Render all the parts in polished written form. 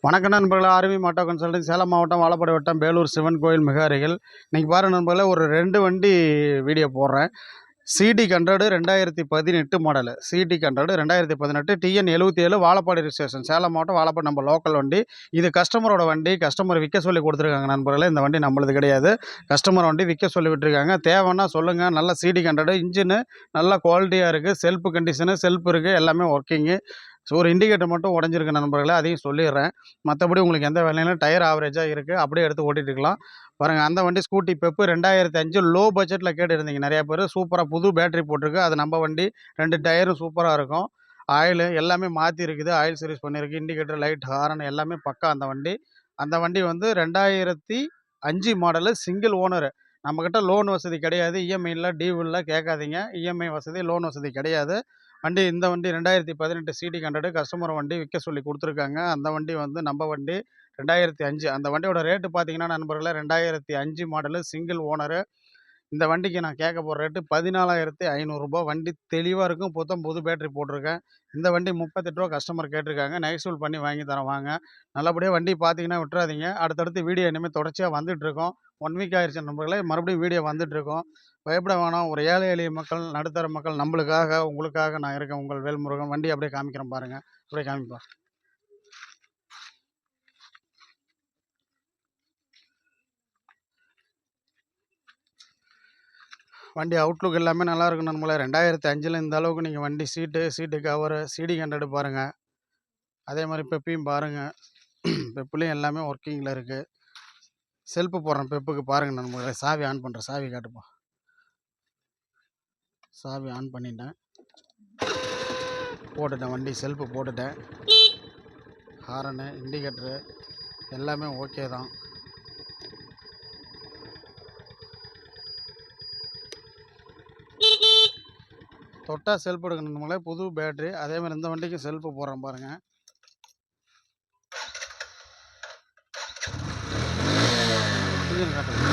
வணக்கம் நண்பர்களே. ஆர்வி மாட்டோ கன்சல்டிங், சேலம் மாவட்டம் வாழப்பாடி வட்டம் பேலூர் சிவன் கோயில் மிக அருகில். இன்றைக்கி பாருங்கள் நண்பர்களே, ஒரு 2 வண்டி வீடியோ போடுறேன். CT 100 2018 model. CT 100 2018 TN 77 Vazhapadi registration, Salem மாவட்டம் வாழப்பாடி. நம்ம லோக்கல் வண்டி இது. கஸ்டமரோட வண்டி. கஸ்டமர் விற்க சொல்லி கொடுத்துருக்காங்க நண்பர்களே. இந்த வண்டி நம்மளது கிடையாது, கஸ்டமர் வண்டி விற்க சொல்லி விட்டுருக்காங்க. தேவைன்னா சொல்லுங்கள். நல்ல சிடி 100 இன்ஜினு நல்ல குவாலிட்டியாக இருக்குது. செல்ஃப் கண்டிஷனு, செல்ஃப் இருக்குது, எல்லாமே ஒர்க்கிங்கு. ஸோ ஒரு இண்டிகேட்டர் மட்டும் உடஞ்சிருக்கு நண்பர்களே, அதையும் சொல்லிடுறேன். மற்றபடி உங்களுக்கு எந்த வேலையிலும் டயர் ஆவரேஜாக இருக்குது, அப்படியே எடுத்து ஓட்டிகிட்டு இருக்கலாம். பாருங்கள், அந்த வண்டி ஸ்கூட்டி பெப்பு 2005 லோ பட்ஜெட்டில் கேட்டுருந்தீங்க நிறையா பேர். சூப்பராக புது பேட்டரி போட்டிருக்கு, அது நம்ம வண்டி. 2 டயரும் சூப்பராக இருக்கும். ஆயிலு எல்லாமே மாற்றி இருக்குது, ஆயில் சர்வீஸ் பண்ணியிருக்கு. இண்டிகேட்டர், லைட், ஹாரன் எல்லாமே பக்கா அந்த வண்டி. அந்த வண்டி வந்து 2005 மாடலு, சிங்கிள் ஓனரு. நம்மக்கிட்ட லோன் வசதி கிடையாது, இஎம்ஐ இல்லை, டியூ இல்லை, கேட்காதீங்க. இஎம்ஐ வசதி, லோன் வசதி கிடையாது. வண்டி இந்த வண்டி 2018 சிடி 100 கஸ்டமர் வண்டி விற்க சொல்லி கொடுத்துருக்காங்க. அந்த வண்டி வந்து நம்ம வண்டி 2005. அந்த வண்டியோட ரேட்டு பார்த்தீங்கன்னா நண்பர்களே, 2005 மாடலு, சிங்கிள் ஓனரு. இந்த வண்டிக்கு நான் கேட்க போகிற ரேட்டு 14,500 வண்டி தெளிவாக இருக்கும், புது பேட்டரி போட்டிருக்கேன். இந்த வண்டி 38 கஸ்டமர் கேட்டிருக்காங்க. நெகோசியபிள் பண்ணி வாங்கி தரேன் வாங்க. நல்லபடியாக வண்டி பார்த்தீங்கன்னா விட்டுறாதீங்க. அடுத்தடுத்து வீடியோ இனிமேல் தொடர்ச்சியாக வந்துட்டுருக்கோம். 1 வீக் ஆயிடுச்சு நண்பர்களே, மறுபடியும் வீடியோ வந்துட்டுருக்கோம். பயப்பட வேணாம். ஒரு ஏழை எளிய மக்கள், நடுத்தர மக்கள், நம்மளுக்காக உங்களுக்காக நான் இருக்கேன். உங்கள் வேல்முருகன். வண்டி அப்படியே காமிக்கிறேன் பாருங்கள், அப்படியே காமிப்பா. வண்டி அவுட்லுக் எல்லாமே நல்லாயிருக்கும் நண்பர்களே. 2005 இந்த அளவுக்கு நீங்கள் வண்டி சீட்டு கவரு, சிடி 100 பாருங்கள். அதே மாதிரி பெப்பையும் பாருங்கள், பெப்புலேயும் எல்லாமே ஒர்க்கிங்கில் இருக்குது. செல்ஃபு போடுறேன் பெப்புக்கு பாருங்கள் நண்பர்களே. சாவி ஆன் பண்ணுறேன், சாவி காட்டுப்பா. சாவி ஆன் பண்ணிட்டேன், போட்டுட்டேன். வண்டி செல்ஃபு போட்டுட்டேன். ஹாரனு, இண்டிகேட்டரு எல்லாமே ஓகே தான். தொட்டா செல்ஃப் எடுக்கணுங்களே, புது பேட்ரி. அதே மாதிரி இந்த வண்டிக்கு செல்ஃபு போடுறேன் பாருங்கள். இன்ஜின் காட்டுங்க,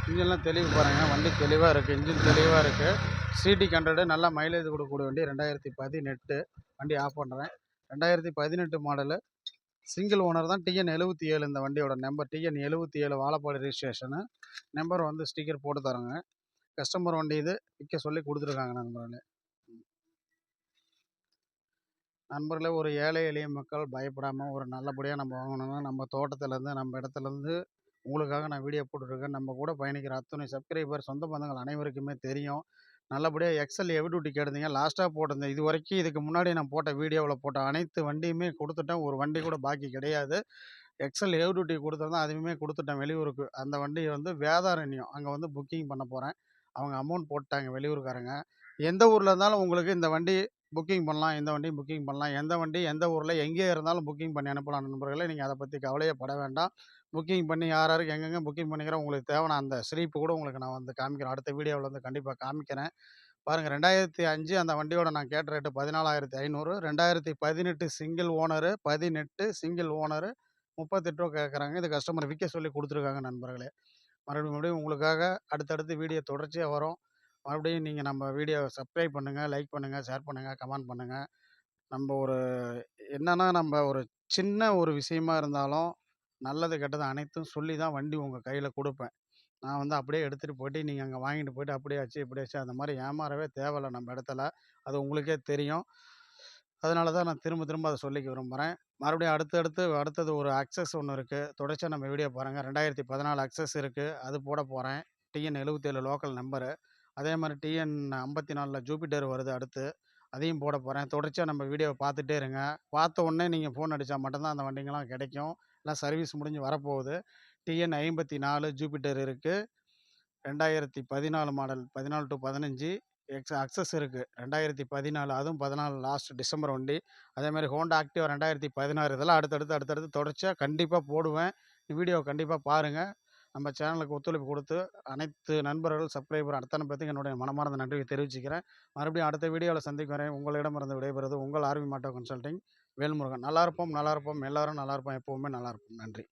இன்ஜின்லாம் தெளிவு பாருங்கள். வண்டி தெளிவாக இருக்குது, இன்ஜின் தெளிவாக இருக்குது. சிடி 100 நல்லா மைலேஜ் கொடுக்கக்கூடிய வண்டி. 2018 வண்டி ஆஃப் பண்ணுறேன். 2018 மாடலு, சிங்கிள் ஓனர் தான். டிஎன் 77 இந்த வண்டியோட நம்பர். டிஎன் 77 வாழப்பாடி ரிஜிஸ்ட்ரேஷனு. நம்பர் வந்து ஸ்டிக்கர் போட்டு தரோங்க. கஸ்டமர் வண்டி இது, விற்க சொல்லி கொடுத்துருக்காங்க நண்பர்களே. நண்பர்களே, ஒரு ஏழை எளிய மக்கள் பயப்படாமல் ஒரு நல்லபடியாக நம்ம வாங்கணும்னா, நம்ம தோட்டத்துலேருந்து, நம்ம இடத்துலேருந்து உங்களுக்காக நான் வீடியோ போட்டுருக்கேன். நம்ம கூட பயணிக்கிற அத்தனை சப்ஸ்கிரைபர், சொந்த பந்தங்கள் அனைவருக்குமே தெரியும். நல்லபடியாக எக்ஸல் ஹெவி டியூட்டி கேட்டிருந்தீங்க, லாஸ்ட்டாக போட்டிருந்தேன். இது வரைக்கும் இதுக்கு முன்னாடி நான் போட்ட வீடியோவில் போட்ட அனைத்து வண்டியுமே கொடுத்துட்டேன். ஒரு வண்டி கூட பாக்கி கிடையாது. எக்ஸல் ஹெவி டியூட்டி கொடுத்துருந்தேன், அதுவுமே கொடுத்துட்டேன் வெளியூருக்கு. அந்த வண்டி வந்து வேதாரண்யம், அங்கே வந்து புக்கிங் பண்ண போகிறேன். அவங்க அமௌண்ட் போட்டாங்க வெளியூருக்காரங்க. எந்த ஊரில் இருந்தாலும் உங்களுக்கு இந்த வண்டி புக்கிங் பண்ணலாம், இந்த வண்டியும் புக்கிங் பண்ணலாம். எந்த வண்டி எந்த ஊரில் எங்கே இருந்தாலும் புக்கிங் பண்ணி அனுப்பலாம் நண்பர்களே. நீங்கள் அதை பற்றி கவலையே பட வேண்டாம். புக்கிங் பண்ணி யார் யாருக்கு எங்கெங்கே புக்கிங் பண்ணிக்கிறோம், உங்களுக்கு தேவையான அந்த ஸ்லீப்பு கூட உங்களுக்கு நான் வந்து காமிக்கிறேன். அடுத்த வீடியோவில் வந்து கண்டிப்பாக காமிக்கிறேன் பாருங்கள். 2005 அந்த வண்டியோட நான் கேட்ட rate 14,500. 2018 single owner, 18 single owner, 38 கேட்குறாங்க. இது கஸ்டமர் விற்க சொல்லி கொடுத்துருக்காங்க நண்பர்களே. மறுபடியும் உங்களுக்காக அடுத்தடுத்து வீடியோ தொடர்ச்சியாக வரும். மறுபடியும் நீங்கள் நம்ம வீடியோவை சப்ஸ்கிரைப் பண்ணுங்கள், லைக் பண்ணுங்கள், ஷேர் பண்ணுங்கள், கமெண்ட் பண்ணுங்கள். நம்ம ஒரு என்னென்னா, நம்ம ஒரு சின்ன ஒரு விஷயமா இருந்தாலும் நல்லது கெட்டது அனைத்தும் சொல்லி தான் வண்டி உங்கள் கையில் கொடுப்பேன். நான் வந்து அப்படியே எடுத்துகிட்டு போய்ட்டு நீங்கள் அங்கே வாங்கிட்டு போய்ட்டு அப்படியே ஆச்சு இப்படி ஆச்சு அந்த மாதிரி ஏமாறவே தேவையில்ல நம்ம இடத்துல. அது உங்களுக்கே தெரியும். அதனால தான் நான் திரும்ப திரும்ப அதை சொல்லிக்க விரும்புகிறேன். மறுபடியும் அடுத்தது ஒரு அக்சஸ் ஒன்று இருக்குது. தொடர்ச்சியாக நம்ம வீடியோ பாருங்கள். 2014 அக்சஸ் இருக்குது, அது போட போகிறேன். TN 77 local number. அதே மாதிரி டிஎன் 54 ஜூபிட்டர் வருது அடுத்து, அதையும் போட போகிறேன். தொடர்ச்சியாக நம்ம வீடியோவை பார்த்துட்டே இருங்க. பார்த்த உடனே நீங்கள் ஃபோன் அடித்தா மட்டும்தான் அந்த வண்டிங்கெல்லாம் கிடைக்கும். எல்லாம் சர்வீஸ் முடிஞ்சு வரப்போகுது. டிஎன் 54 ஜூபிட்டர் இருக்குது. 2014 மாடல், 14 to 15 அக்சஸ் இருக்குது. 2014, அதுவும் 14 லாஸ்ட் டிசம்பர் வண்டி. அதேமாதிரி ஹோண்டா ஆக்டிவா 2016. இதெல்லாம் அடுத்தடுத்து தொடர்ச்சியாக கண்டிப்பாக போடுவேன். வீடியோ கண்டிப்பாக பாருங்கள். நம்ம சேனலுக்கு ஒத்துழைப்பு கொடுத்து அனைத்து நண்பர்கள், சப்ஸ்கிரைபர் அத்தனை பேத்துக்கு என்னுடைய மனமார்ந்த நன்றியை தெரிவிச்சுக்கிறேன். மறுபடியும் அடுத்த வீடியோவில் சந்திக்கும் வரை உங்களிடமிருந்து விடைபெறுவது உங்கள் ஆர்வி மாட்டோ கன்சல்டிங் வேல்முருகன். நல்லா இருப்போம், எல்லோரும் நல்லா இருப்போம், எப்போவுமே நல்லா இருப்போம். நன்றி.